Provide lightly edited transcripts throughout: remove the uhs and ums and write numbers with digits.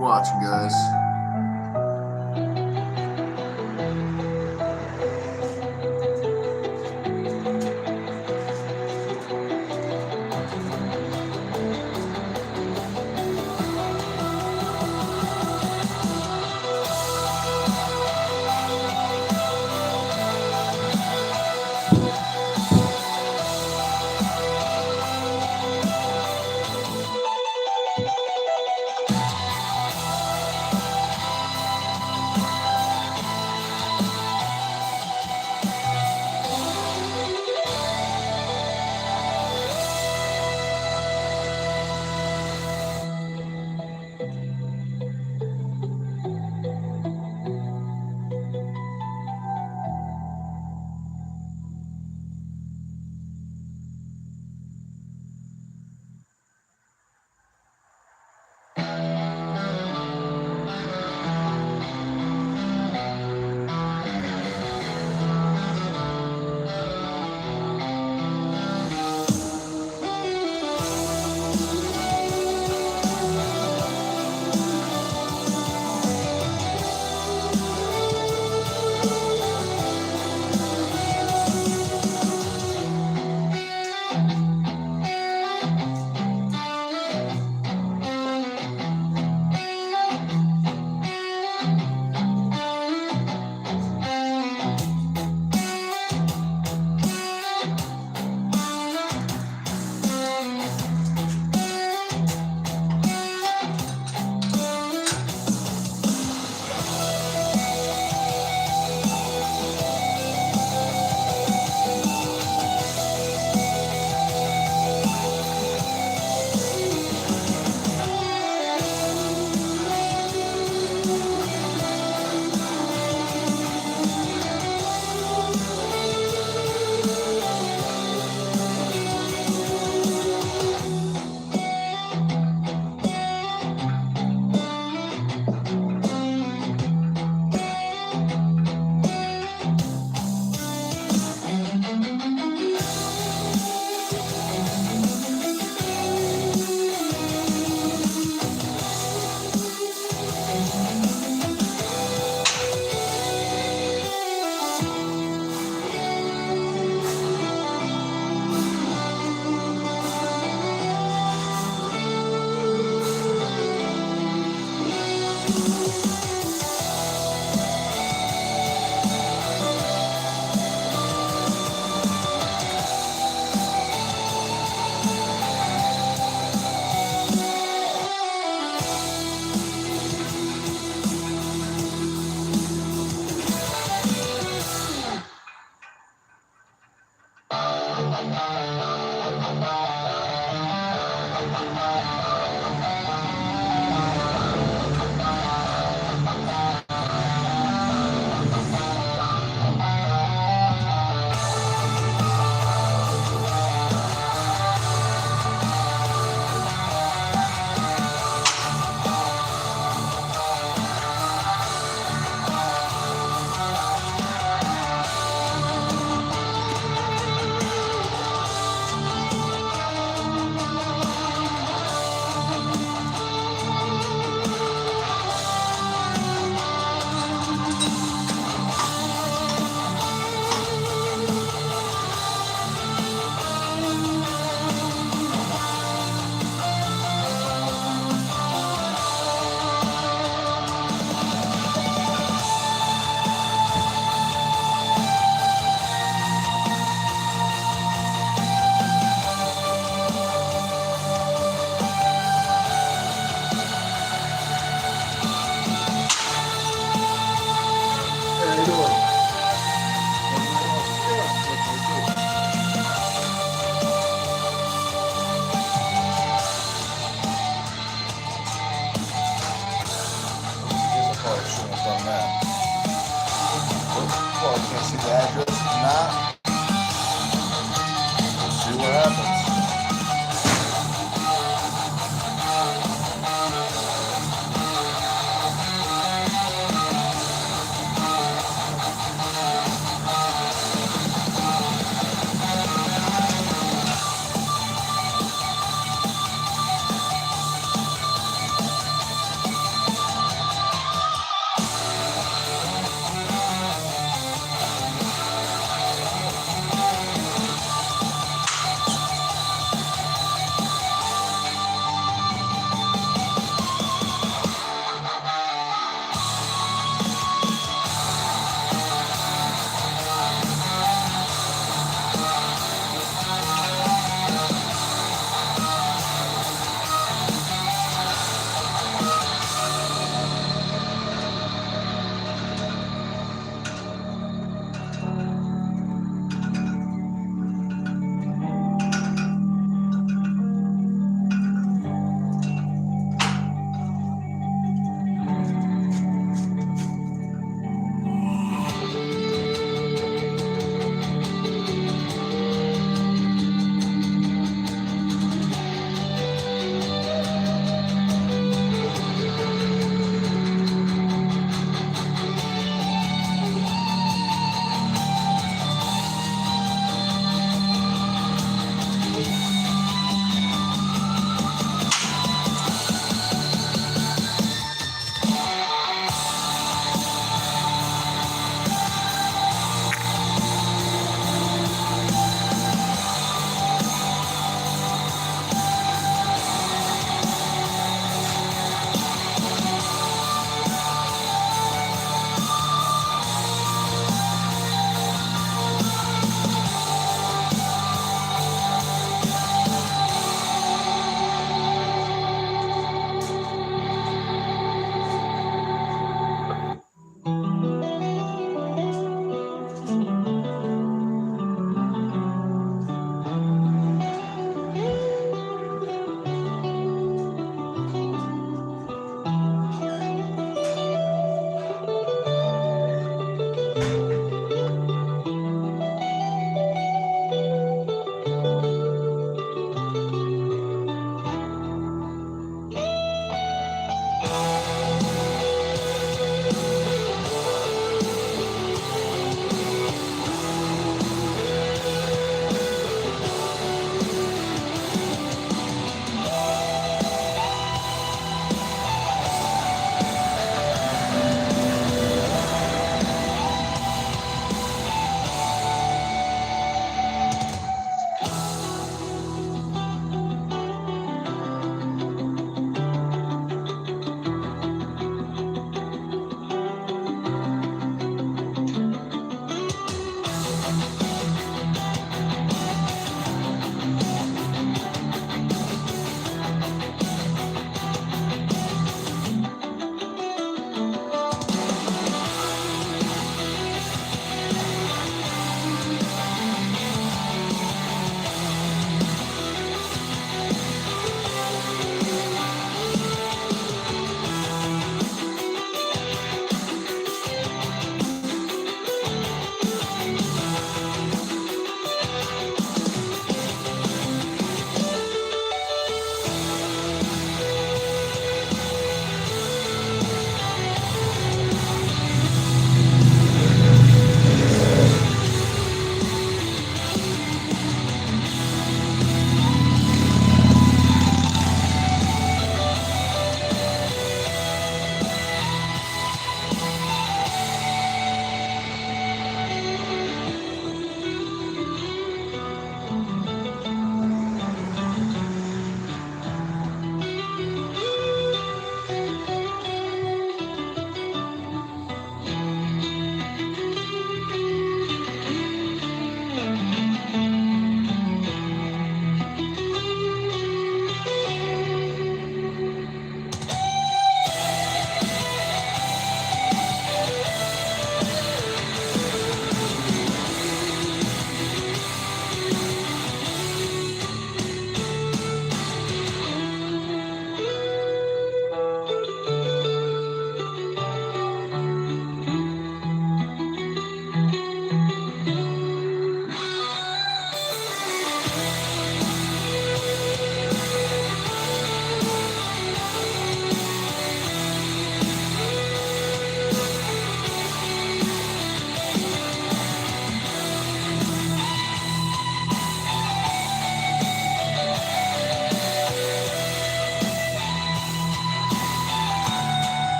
watching, guys.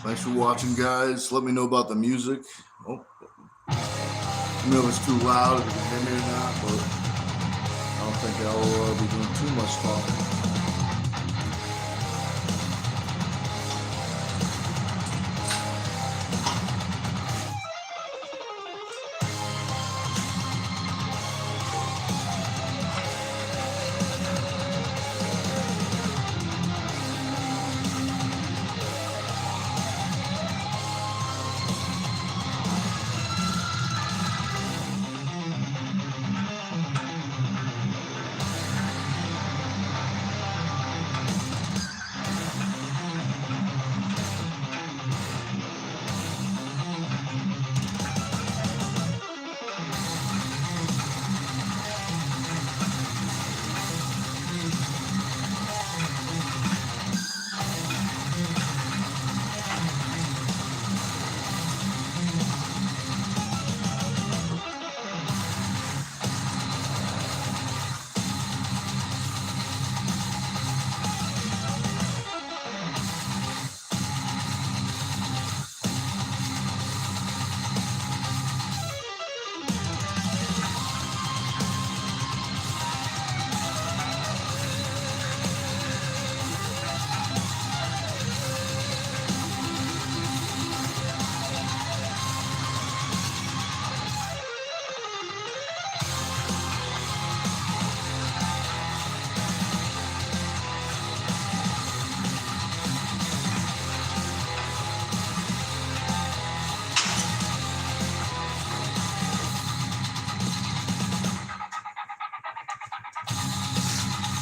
Thanks for watching, guys. Let me know about the music. Oh, let me know if it's too loud, if you can hear me or not, but I don't think I'll be doing too much talking.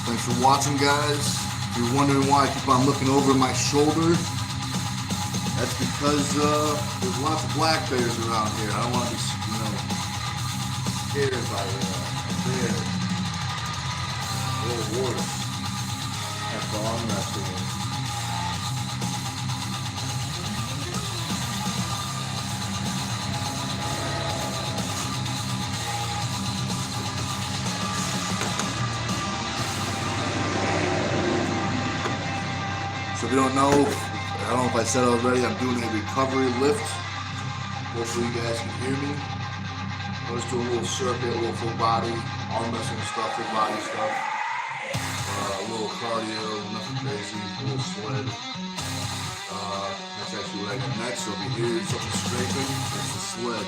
Thanks for watching, guys. If you're wondering why I keep on looking over my shoulder, that's because there's lots of black bears around here. I don't want to be, scared by a bear. Or worse. That's all I'm messing with. So if you don't know, I don't know if I said already, I'm doing a recovery lift. Hopefully you guys can hear me. I'll just do a little circuit, a little full body, arm wrestling stuff, full body stuff. A little cardio, nothing crazy, a little sled. That's actually what I got next. So if you hear something scraping, it's the sled.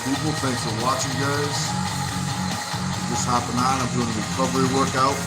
People, thanks for watching, guys. Just hopping on, I'm doing a recovery workout.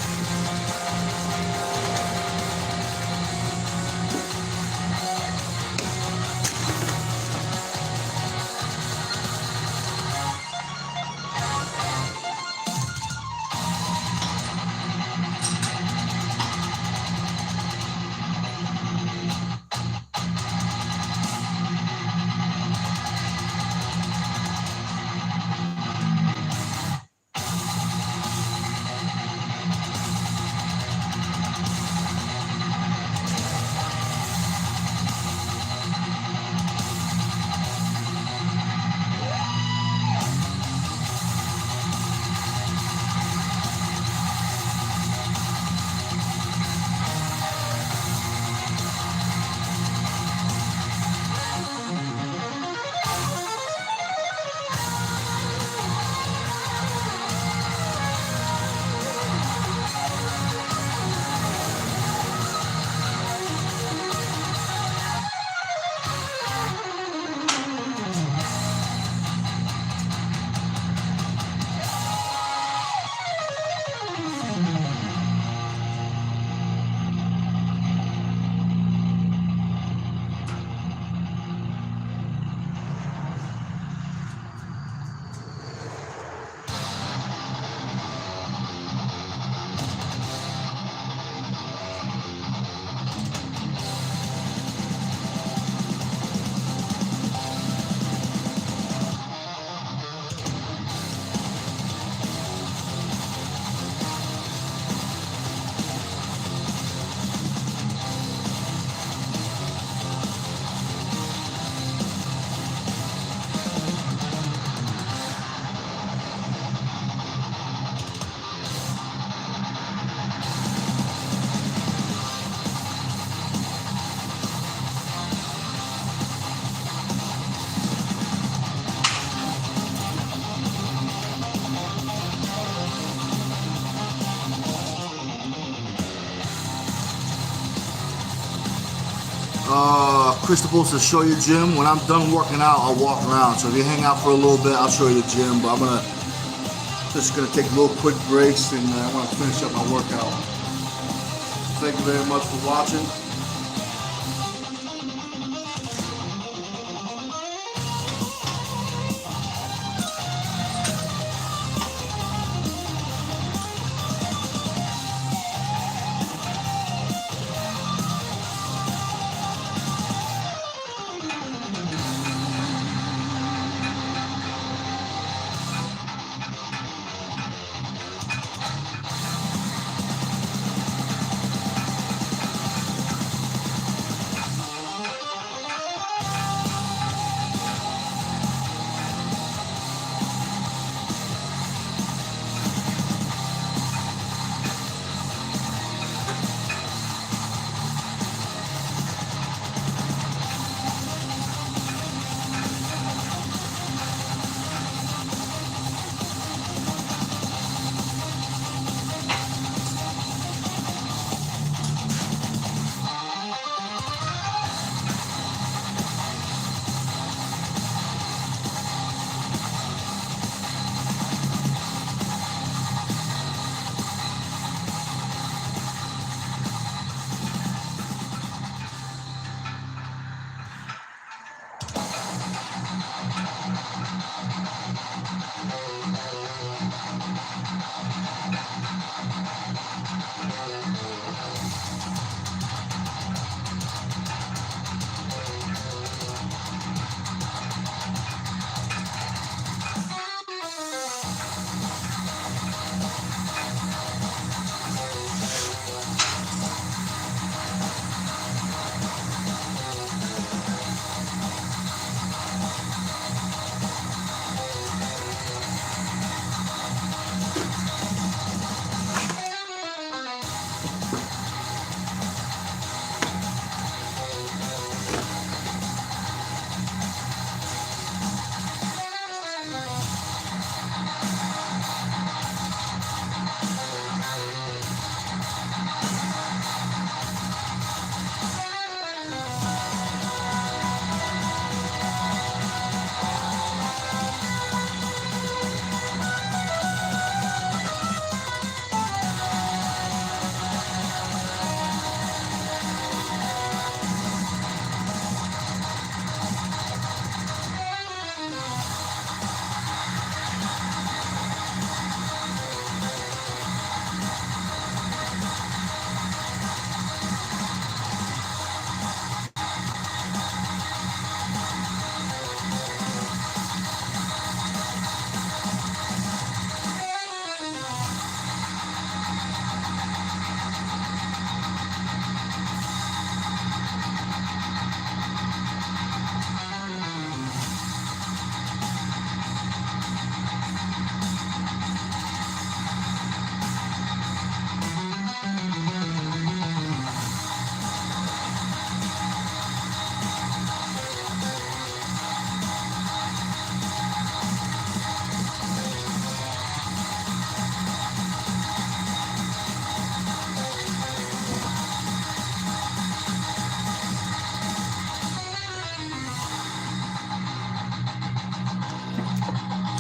Christopher to show you gym. When I'm done working out, I'll walk around. So if you hang out for a little bit, I'll show you the gym. But I'm just gonna take little quick breaks, and I want to finish up my workout. Thank you very much for watching.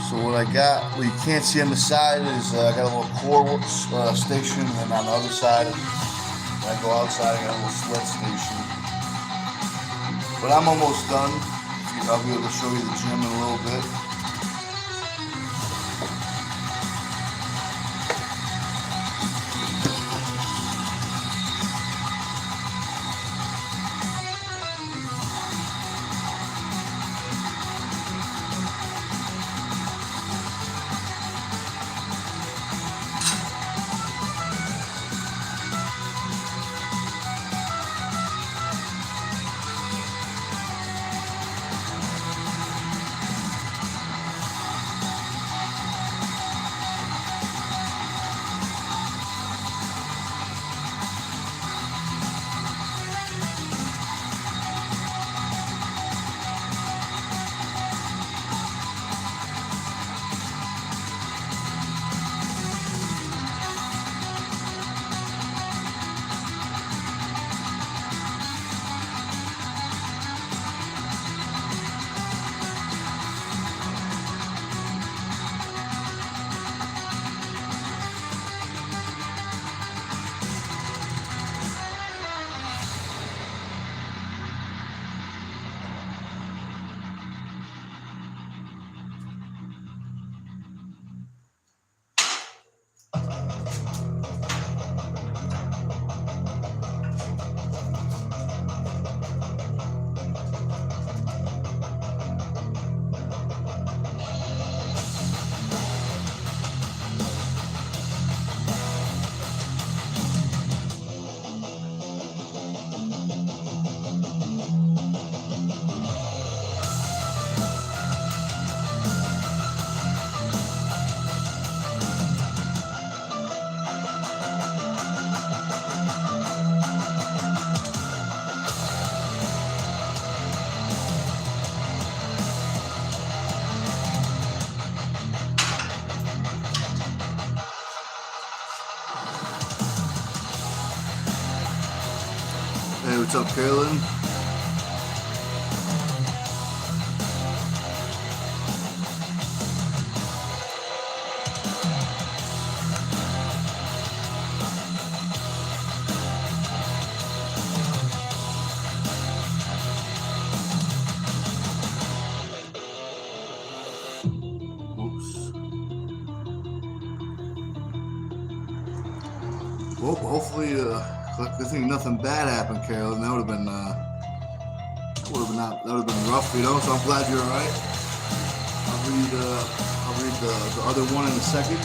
So what I got, what you can't see on the side is I got a little core station, and then on the other side, when I go outside, I got a little sweat station. But I'm almost done. I'll be able to show you the gym in a little bit. what's up, Carolyn? Well, hopefully, good thing nothing bad happened, Carolyn. That would have been, rough, you know. So I'm glad you're all right. I'll read the other one in a second.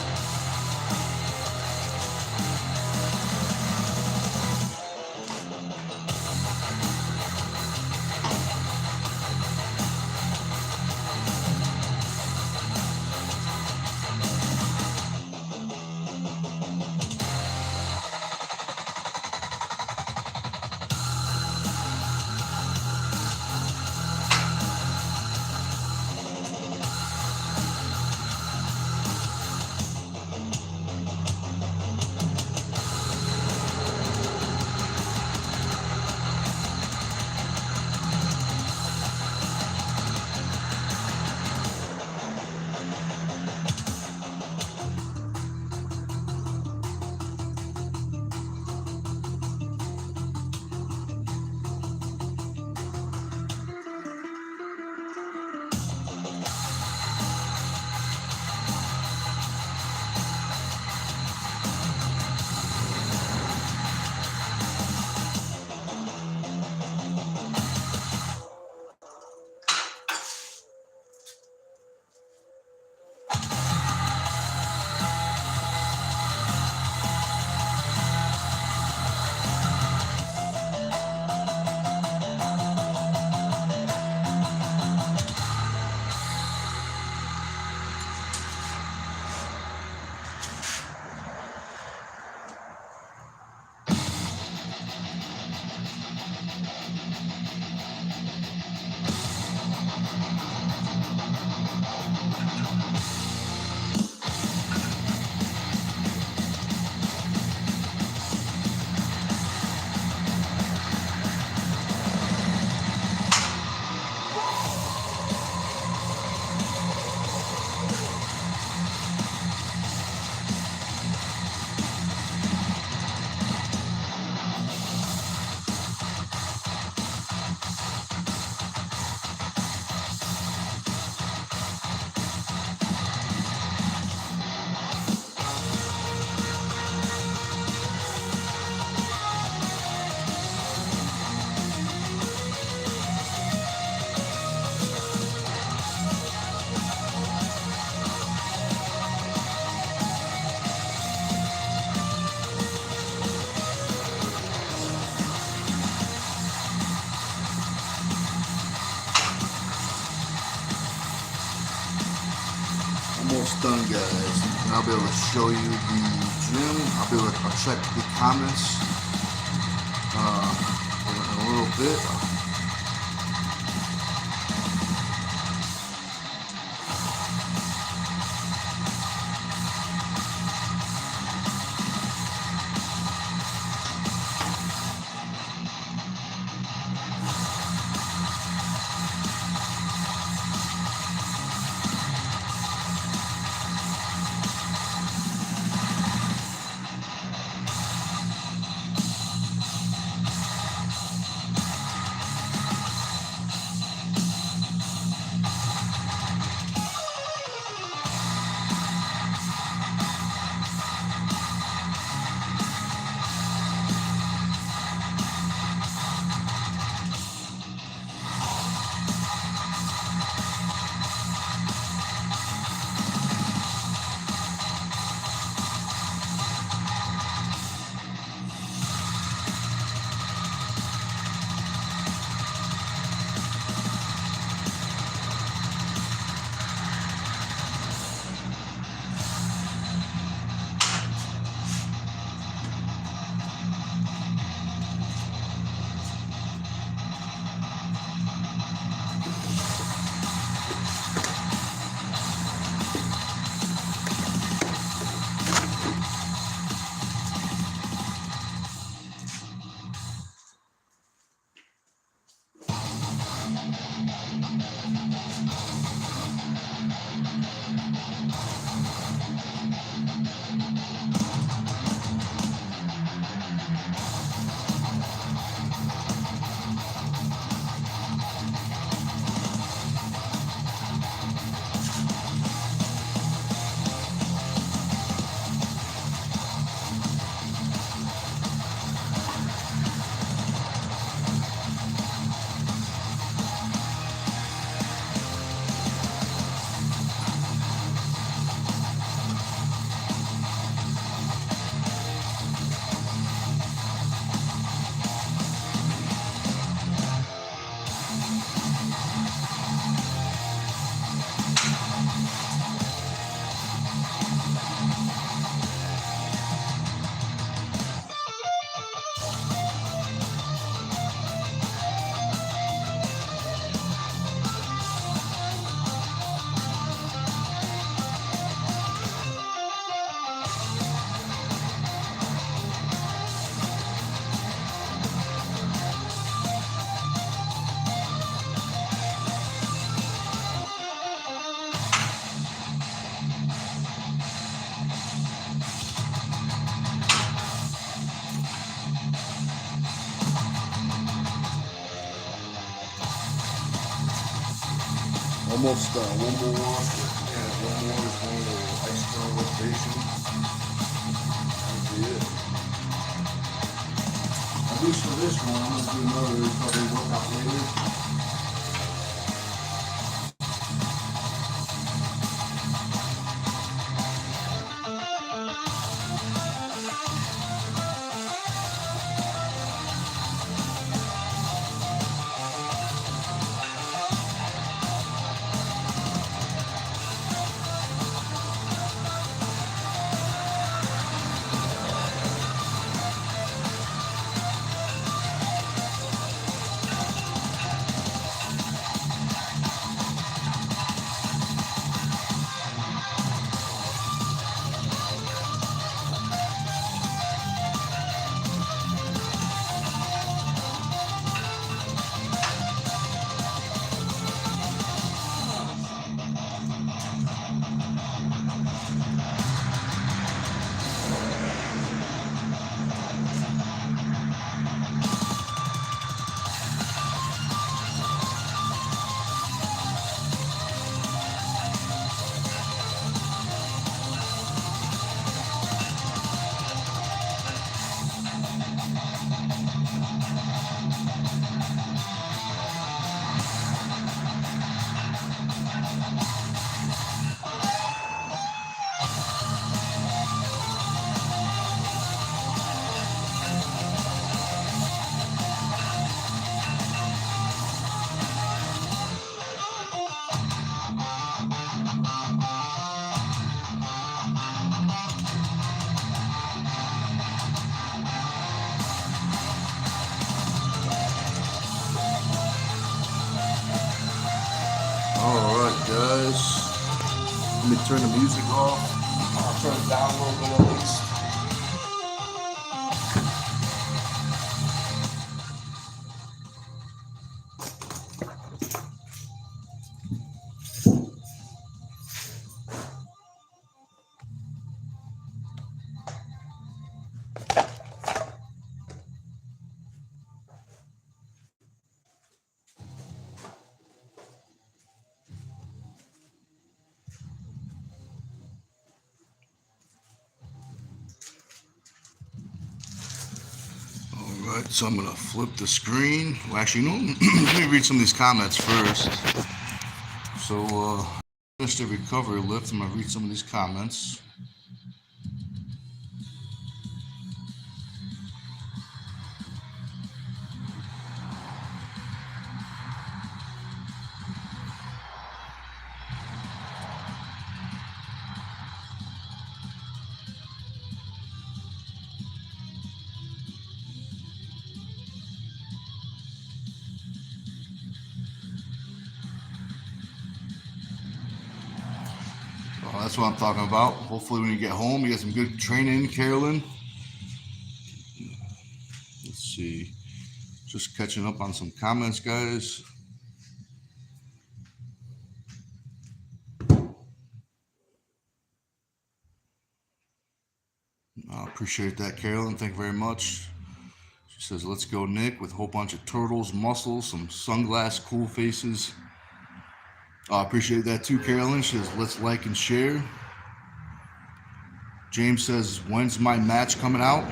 Almost done, guys. And I'll be able to show you the gym. I'll check the comments in a little bit. almost one more. Yeah, one more is one little external rotation. That'll be it. At least for this one, I'm gonna do another recovery workout later. Alright guys, let me turn the music off. I'll turn it down a little bit at least. Alright, so I'm going to flip the screen. Well, actually, no, let me read some of these comments first. So, finished the recovery lift. I'm going to read some of these comments. That's what I'm talking about. Hopefully when you get home, you get some good training, Carolyn. Let's see. Just catching up on some comments, guys. I appreciate that, Carolyn. Thank you very much. She says, let's go, Nick, with a whole bunch of turtles, muscles, some sunglass, cool faces. I appreciate that too, Carolyn. She says, let's like and share. James says, when's my match coming out?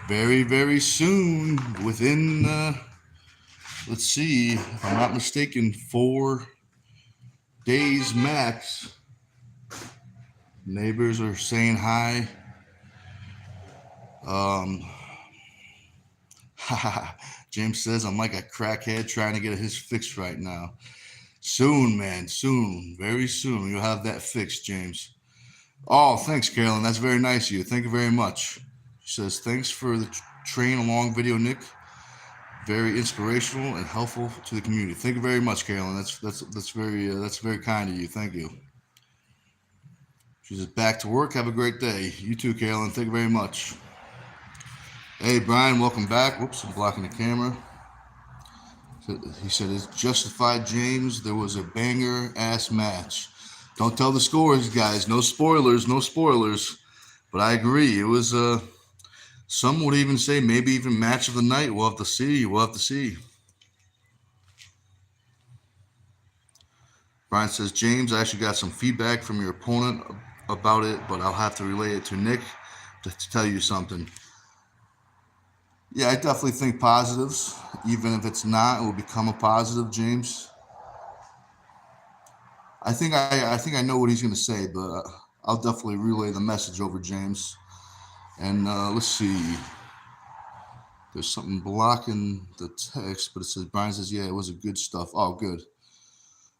Very, very soon. Within, let's see, if I'm not mistaken, 4 days max. Neighbors are saying hi. James says, I'm like a crackhead trying to get his fixed right now. Soon, man, soon, very soon, you'll have that fixed, James. Oh, thanks, Carolyn. That's very nice of you. Thank you very much. She says, thanks for the train along video, Nick. Very inspirational and helpful to the community. Thank you very much, Carolyn. That's very kind of you. Thank you. She says, back to work. Have a great day. You too, Carolyn. Thank you very much. Hey, Brian, welcome back. Whoops, I'm blocking the camera. He said, it's justified, James. There was a banger-ass match. Don't tell the scores, guys. No spoilers, no spoilers. But I agree. It was, some would even say maybe even match of the night. We'll have to see. We'll have to see. Brian says, James, I actually got some feedback from your opponent about it, but I'll have to relay it to Nick to tell you something. Yeah, I definitely think positives. Even if it's not, it will become a positive, James. I think I know what he's going to say, but I'll definitely relay the message over, James. And let's see. There's something blocking the text, but it says Brian says, "Yeah, it was a good stuff." Oh, good.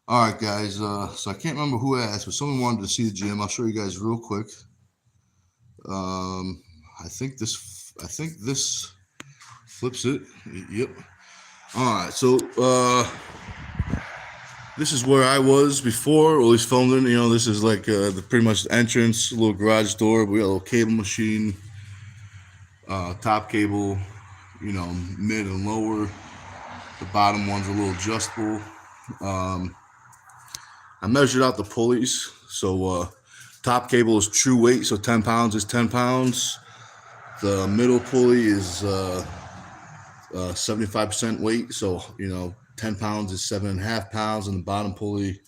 All right, guys. So I can't remember who asked, but someone wanted to see the gym. I'll show you guys real quick. Um, I think this flips it. Yep. All right. So this is where I was before, or at least filming. This is like the pretty much the entrance, little garage door. We got a little cable machine, top cable, mid and lower. The bottom one's a little adjustable. I measured out the pulleys. So top cable is true weight, so 10 pounds is 10 pounds. The middle pulley is 75% weight, so 10 pounds is 7.5 pounds, and the bottom pulley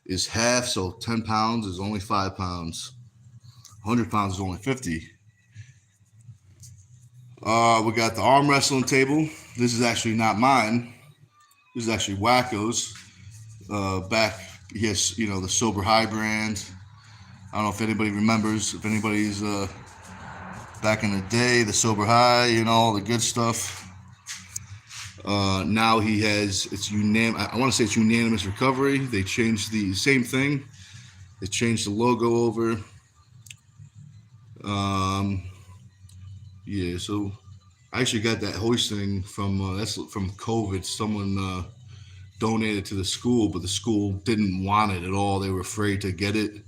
is half, so 10 pounds is only 5 pounds. 100 pounds is only 50. We got the arm wrestling table. This is actually not mine. This is actually Wacko's. Back, yes, the Sober High brand. I don't know if anybody remembers. If anybody's back in the day, the Sober High, all the good stuff. Now he has, I want to say it's Unanimous Recovery. They changed the same thing. They changed the logo over. Yeah, so I actually got that hoisting from that's from COVID. Someone donated to the school, but the school didn't want it at all. They were afraid to get it,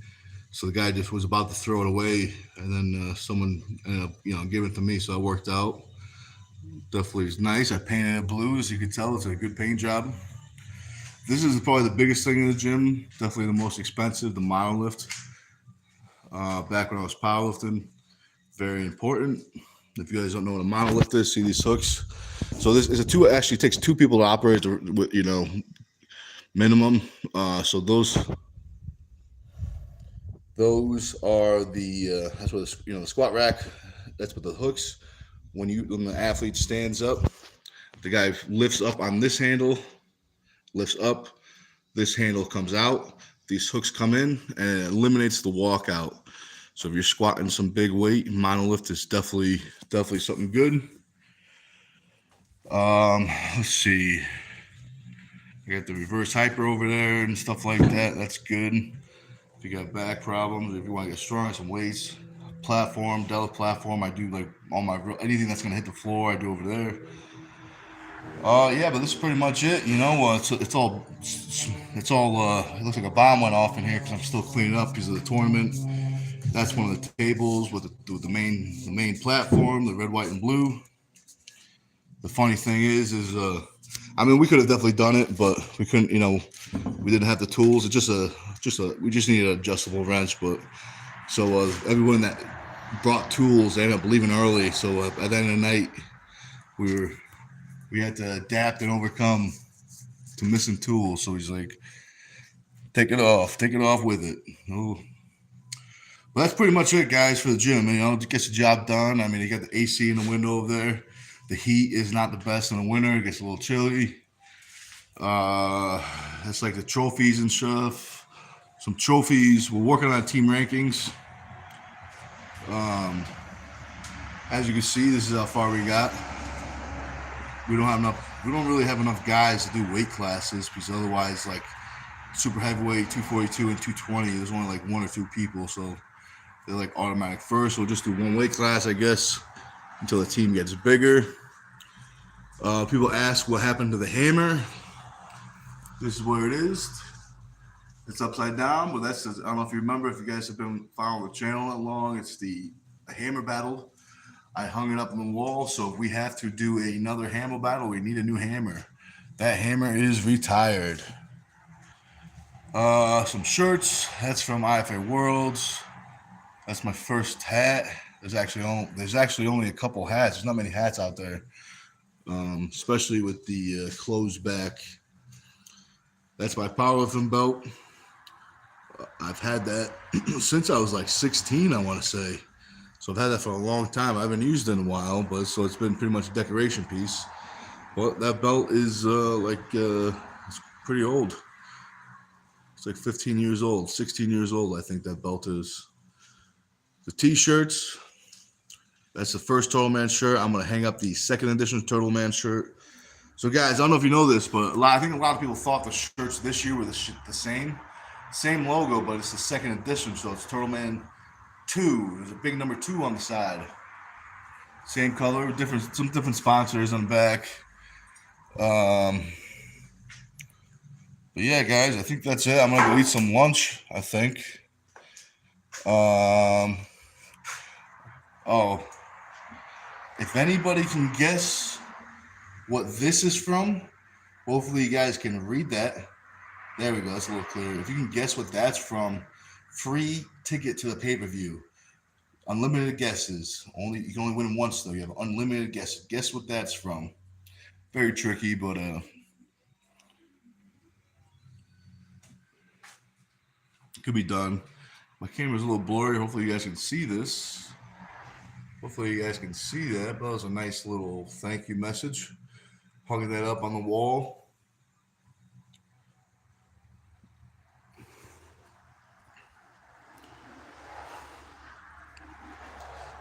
so the guy just was about to throw it away, and then someone ended up, giving it to me. So it worked out. Definitely is nice. I painted it blue, as you can tell. It's a good paint job. This is probably the biggest thing in the gym. Definitely the most expensive, the monolift. Back when I was powerlifting, very important. If you guys don't know what a monolift is, see these hooks. So this is actually takes 2 people to operate, minimum. So those are the that's what the squat rack. That's what the hooks. When the athlete stands up, the guy lifts up on this handle, lifts up. This handle comes out. These hooks come in, and it eliminates the walkout. So if you're squatting some big weight, monolift is definitely something good. Let's see. I got the reverse hyper over there and stuff like that. That's good. If you got back problems, if you want to get strong, some weights, platform, Della platform. I do like all anything that's gonna hit the floor, I do over there. Yeah, but this is pretty much it. It's all. It looks like a bomb went off in here because I'm still cleaning up because of the tournament. That's one of the tables with the main platform, the red, white, and blue. The funny thing is we could have definitely done it, but we couldn't. We didn't have the tools. It's we just needed an adjustable wrench. But so everyone that brought tools, they ended up leaving early. So at the end of the night, we had to adapt and overcome to missing tools. So he's like, take it off with it. Oh. Well, that's pretty much it, guys, for the gym. It gets the job done. You got the AC in the window over there. The heat is not the best in the winter. It gets a little chilly. That's like the trophies and stuff. Some trophies. We're working on team rankings. As you can see, this is how far we got. We don't really have enough guys to do weight classes because otherwise, like super heavyweight, 242 and 220, there's only like 1 or 2 people, so they're like automatic first. We'll just do one weight class, I guess, until the team gets bigger. People ask what happened to the hammer. This is where it is. It's upside down, but I don't know if you remember, if you guys have been following the channel that long, it's the hammer battle. I hung it up on the wall, so if we have to do another hammer battle, we need a new hammer. That hammer is retired. Some shirts. That's from IFA Worlds. That's my first hat. There's actually only a couple hats. There's not many hats out there, especially with the closed back That's my powerlifting belt. I've had that since I was like 16, I want to say. So I've had that for a long time. I haven't used it in a while, but so it's been pretty much a decoration piece. Well, that belt is it's pretty old. It's like 15 years old, 16 years old, I think that belt is. The t-shirts, that's the first Turtle Man shirt. I'm going to hang up the second edition Turtle Man shirt. So, guys, I don't know if you know this, but I think a lot of people thought the shirts this year were the same logo, but it's the second edition. So it's Turtle Man 2. There's a big number 2 on the side. Same color, some different sponsors on the back. But yeah, guys, I think that's it. I'm gonna go eat some lunch, I think. Oh, if anybody can guess what this is from, hopefully you guys can read that. There we go. That's a little clearer. If you can guess what that's from, free ticket to the pay-per-view. Unlimited guesses. You can only win once though. You have unlimited guesses. Guess what that's from. Very tricky, but it could be done. My camera's a little blurry. Hopefully you guys can see this. Hopefully you guys can see that. That was a nice little thank you message. Hung that up on the wall.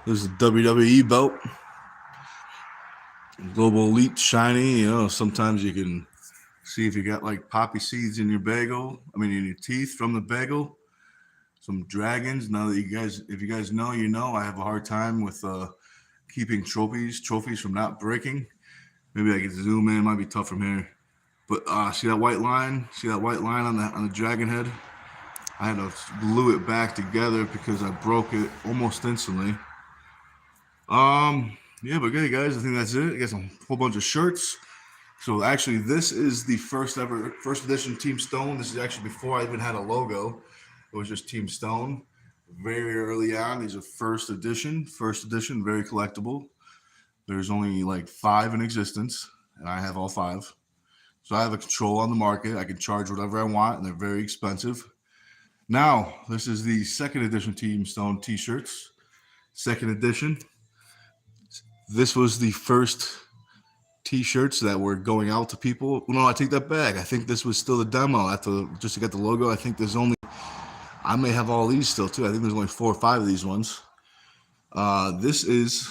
This is a WWE belt. Global Elite shiny. You know, sometimes you can see if you got like poppy seeds in your bagel. In your teeth from the bagel. Some dragons. Now that if you guys know, you know. I have a hard time with keeping trophies from not breaking. Maybe I can zoom in. It might be tough from here. But see that white line? See that white line on the dragon head? I had to glue it back together because I broke it almost instantly. Yeah, but okay, guys, I think that's it. I got a whole bunch of shirts. So actually, this is the first edition Team Stone. This is actually before I even had a logo. It was just Team Stone. Very early on, these are first edition, very collectible. There's only like 5 in existence, and I have all 5. So I have a control on the market. I can charge whatever I want, and they're very expensive. Now, this is the second edition Team Stone t-shirts. Second edition. This was the first t-shirts that were going out to people. No, I take that back. I think this was still the demo. Just to get the logo, I think I may have all these still too. I think there's only 4 or 5 of these ones. This is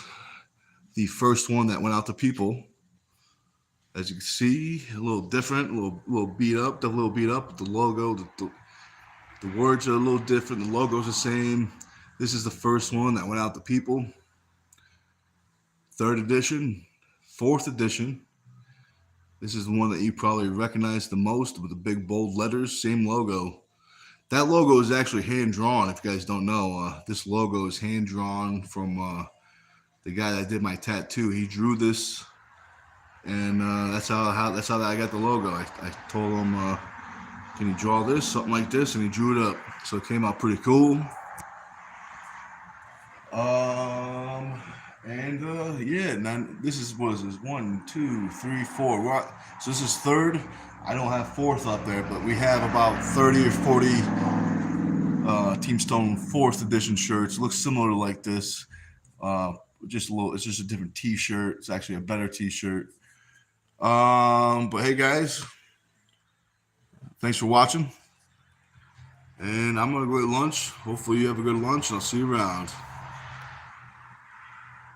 the first one that went out to people. As you can see, a little different, a little beat up. The logo, the words are a little different. The logo's the same. This is the first one that went out to people. Third edition, fourth edition. This is the one that you probably recognize the most with the big bold letters. Same logo. That logo is actually hand drawn. If you guys don't know, this logo is hand drawn from the guy that did my tattoo. He drew this, and that's how I got the logo. I told him, "Can you draw this, something like this?" And he drew it up. So it came out pretty cool. Yeah, now this is 1, 2, 3, 4. So this is third. I don't have fourth up there, but we have about 30 or 40 Team Stone 4th edition shirts. It looks similar like this. It's just a different t-shirt. It's actually a better t-shirt. But hey guys, thanks for watching. And I'm gonna go eat lunch. Hopefully you have a good lunch, and I'll see you around.